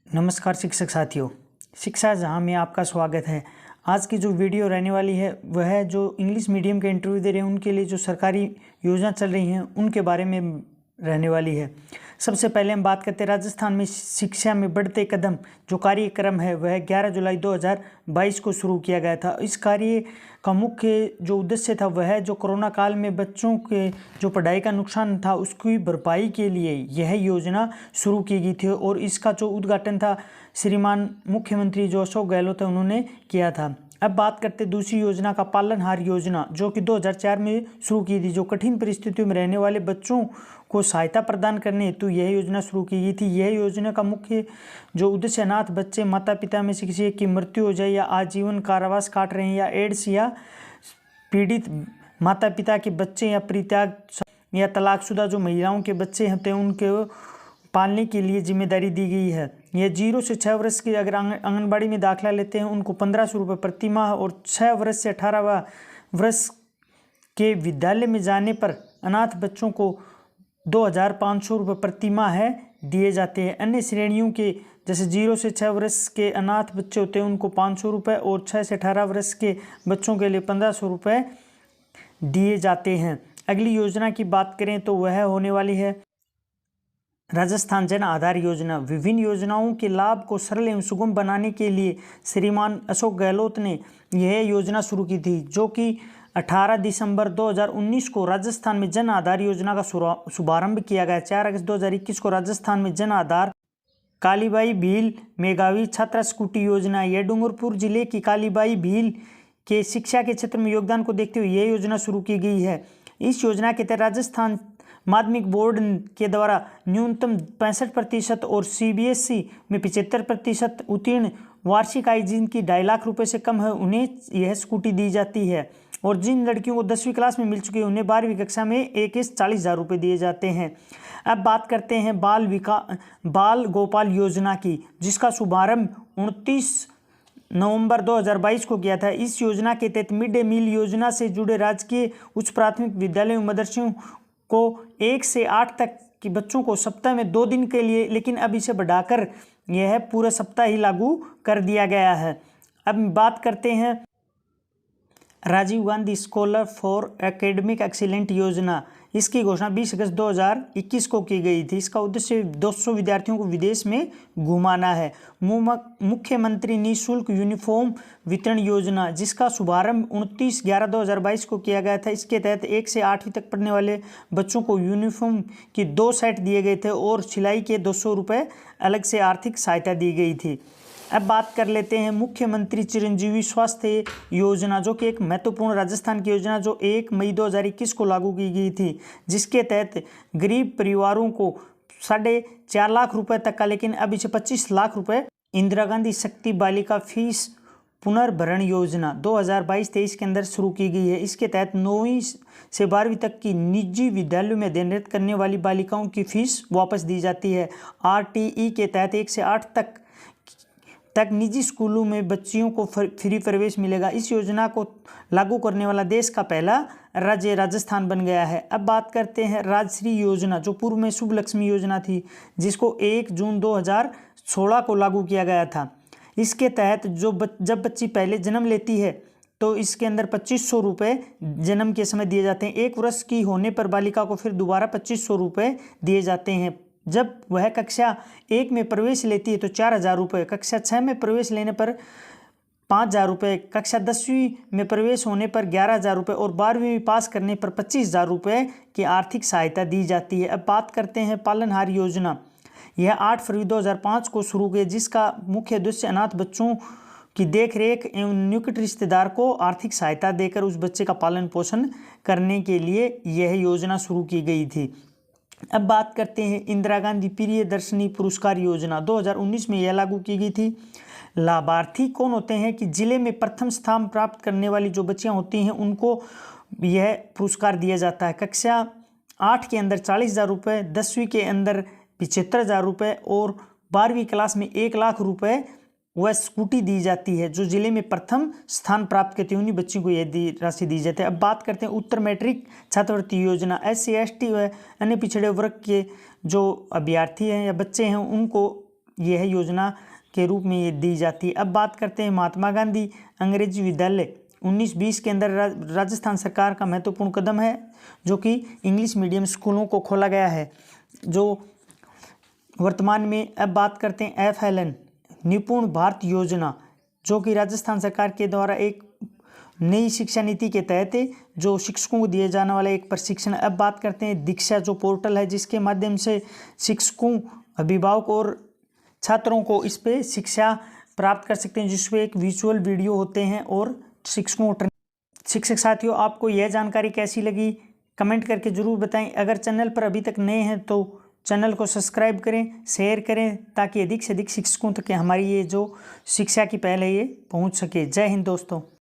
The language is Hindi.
नमस्कार शिक्षक साथियों, शिक्षा जहां में आपका स्वागत है। आज की जो वीडियो रहने वाली है वह है जो इंग्लिश मीडियम के इंटरव्यू दे रहे हैं उनके लिए जो सरकारी योजना चल रही हैं उनके बारे में रहने वाली है। सबसे पहले हम बात करते हैं राजस्थान में शिक्षा में बढ़ते कदम जो कार्यक्रम है वह 11 जुलाई 2022 को शुरू किया गया था। इस कार्य का मुख्य जो उद्देश्य था वह जो कोरोना काल में बच्चों के जो पढ़ाई का नुकसान था उसकी भरपाई के लिए यह योजना शुरू की गई थी और इसका जो उद्घाटन था श्रीमान मुख्यमंत्री जो अशोक गहलोत है उन्होंने किया था। अब बात करते दूसरी योजना का पालनहार योजना जो कि 2004 में शुरू की थी। जो कठिन परिस्थितियों में रहने वाले बच्चों को सहायता प्रदान करने हेतु यह योजना शुरू की गई थी। यह योजना का मुख्य जो उद्देश्य अनाथ बच्चे माता पिता में से किसी एक की मृत्यु हो जाए या आजीवन कारावास काट रहे हैं या एड्स या पीड़ित माता पिता के बच्चे या परित्याग या तलाकशुदा जो महिलाओं के बच्चे होते हैं उनके पालने के लिए जिम्मेदारी दी गई है। यह 0 से 6 वर्ष की अगर आंगनबाड़ी में दाखिला लेते हैं उनको 1500 रुपये प्रति माह और 6 वर्ष से 18 वर्ष के विद्यालय में जाने पर अनाथ बच्चों को 2500 रुपये प्रति माह है दिए जाते हैं। अन्य श्रेणियों के जैसे 0 से 6 वर्ष के अनाथ बच्चे होते हैं उनको 500 रुपये और 6 से 18 वर्ष के बच्चों के लिए 1500 रुपये दिए जाते हैं। अगली योजना की बात करें तो वह होने वाली है राजस्थान जन आधार योजना। विभिन्न योजनाओं के लाभ को सरल एवं सुगम बनाने के लिए श्रीमान अशोक गहलोत ने यह योजना शुरू की थी जो कि 18 दिसंबर 2019 को राजस्थान में जन आधार योजना का शुभारंभ किया गया। 4 अगस्त 2021 को राजस्थान में जन आधार कालीबाई भील मेघावी छात्रा स्कूटी योजना। यह डूंगरपुर जिले की कालीबाई भील के शिक्षा के क्षेत्र में योगदान को देखते हुए यह योजना शुरू की गई है। इस योजना के तहत राजस्थान माध्यमिक बोर्ड के द्वारा न्यूनतम 65% और CBSE में 75% उत्तीर्ण वार्षिक आय जिनकी 2.5 लाख रुपए से कम है उन्हें यह स्कूटी दी जाती है। और जिन लड़कियों को 10वीं क्लास में मिल चुकी है उन्हें 12वीं कक्षा में 40,000 रुपये दिए जाते हैं। अब बात करते हैं बाल गोपाल योजना की जिसका शुभारंभ 29 नवंबर 2022 को किया था। इस योजना के तहत मिड डे मील योजना से जुड़े राजकीय उच्च प्राथमिक विद्यालयों मदरसों को 1 से 8 तक के बच्चों को सप्ताह में 2 दिन के लिए, लेकिन अब इसे बढ़ाकर यह पूरा सप्ताह ही लागू कर दिया गया है। अब बात करते हैं Rajiv Gandhi scholar for academic excellent योजना। इसकी घोषणा 20 अगस्त 2021 को की गई थी। इसका उद्देश्य 200 विद्यार्थियों को विदेश में घुमाना है। मुख्यमंत्री निःशुल्क यूनिफॉर्म वितरण योजना जिसका शुभारंभ 29/11/2022 को किया गया था। इसके तहत 1 से 8वीं तक पढ़ने वाले बच्चों को यूनिफॉर्म की 2 सेट दिए गए थे और सिलाई के 200 रुपये अलग से आर्थिक सहायता दी गई थी। अब बात कर लेते हैं मुख्यमंत्री चिरंजीवी स्वास्थ्य योजना जो कि एक महत्वपूर्ण राजस्थान की योजना जो 1 मई 2021 को लागू की गई थी जिसके तहत गरीब परिवारों को 4.5 लाख रुपए तक का, लेकिन अब इसे 25 लाख रुपए। इंदिरा गांधी शक्ति बालिका फीस पुनर्भरण योजना 2022-23 के अंदर शुरू की गई है। इसके तहत 9वीं से 12वीं तक की निजी विद्यालयों में अध्ययनरत करने वाली बालिकाओं की फीस वापस दी जाती है। RTE के तहत 1 से 8 तक निजी स्कूलों में बच्चियों को फ्री प्रवेश मिलेगा। इस योजना को लागू करने वाला देश का पहला राज्य राजस्थान बन गया है। अब बात करते हैं राजश्री योजना जो पूर्व में शुभ लक्ष्मी योजना थी जिसको 1 जून 2016 को लागू किया गया था। इसके तहत जब बच्ची पहले जन्म लेती है तो इसके अंदर 2500 रुपये जन्म के समय दिए जाते हैं। 1 वर्ष की होने पर बालिका को फिर दोबारा 2500 रुपये दिए जाते हैं। जब वह कक्षा 1 में प्रवेश लेती है तो 4000 रुपये, कक्षा 6 में प्रवेश लेने पर 5000 रुपये, कक्षा 10वीं में प्रवेश होने पर 11,000 रुपये और 12वीं में पास करने पर 25,000 रुपये की आर्थिक सहायता दी जाती है। अब बात करते हैं पालनहार योजना। यह 8 फरवरी 2005 को शुरू हुई जिसका मुख्य उद्देश्य अनाथ बच्चों की देखरेख एवं निकट रिश्तेदार को आर्थिक सहायता देकर उस बच्चे का पालन पोषण करने के लिए यह योजना शुरू की गई थी। अब बात करते हैं इंदिरा गांधी प्रियदर्शनी पुरस्कार योजना 2019 में यह लागू की गई थी। लाभार्थी कौन होते हैं कि जिले में प्रथम स्थान प्राप्त करने वाली जो बच्चियां होती हैं उनको यह पुरस्कार दिया जाता है। कक्षा 8 के अंदर 40,000 रुपये, 10वीं के अंदर 75,000 रुपये और 12वीं क्लास में 1 लाख रुपये वह स्कूटी दी जाती है। जो जिले में प्रथम स्थान प्राप्त करती है उन्हीं बच्चों को यह राशि दी जाती है। अब बात करते हैं उत्तर मैट्रिक छात्रवृत्ति योजना। SC ST व अन्य पिछड़े वर्ग के जो अभ्यर्थी हैं या बच्चे हैं उनको यह योजना के रूप में ये दी जाती है। अब बात करते हैं महात्मा गांधी अंग्रेजी विद्यालय 1920 के अंदर राजस्थान सरकार का महत्वपूर्ण कदम है जो कि इंग्लिश मीडियम स्कूलों को खोला गया है जो वर्तमान में। अब बात करते हैं FLN निपुण भारत योजना जो कि राजस्थान सरकार के द्वारा एक नई शिक्षा नीति के तहत जो शिक्षकों को दिए जाने वाला एक प्रशिक्षण। अब बात करते हैं दीक्षा जो पोर्टल है जिसके माध्यम से शिक्षकों अभिभावक और छात्रों को इस पे शिक्षा प्राप्त कर सकते हैं जिसमें एक विजुअल वीडियो होते हैं और शिक्षक साथियों आपको यह जानकारी कैसी लगी कमेंट करके ज़रूर बताएं। अगर चैनल पर अभी तक नए हैं तो चैनल को सब्सक्राइब करें, शेयर करें ताकि अधिक से अधिक शिक्षकों तक हमारी ये जो शिक्षा की पहल है ये पहुंच सके। जय हिंद दोस्तों।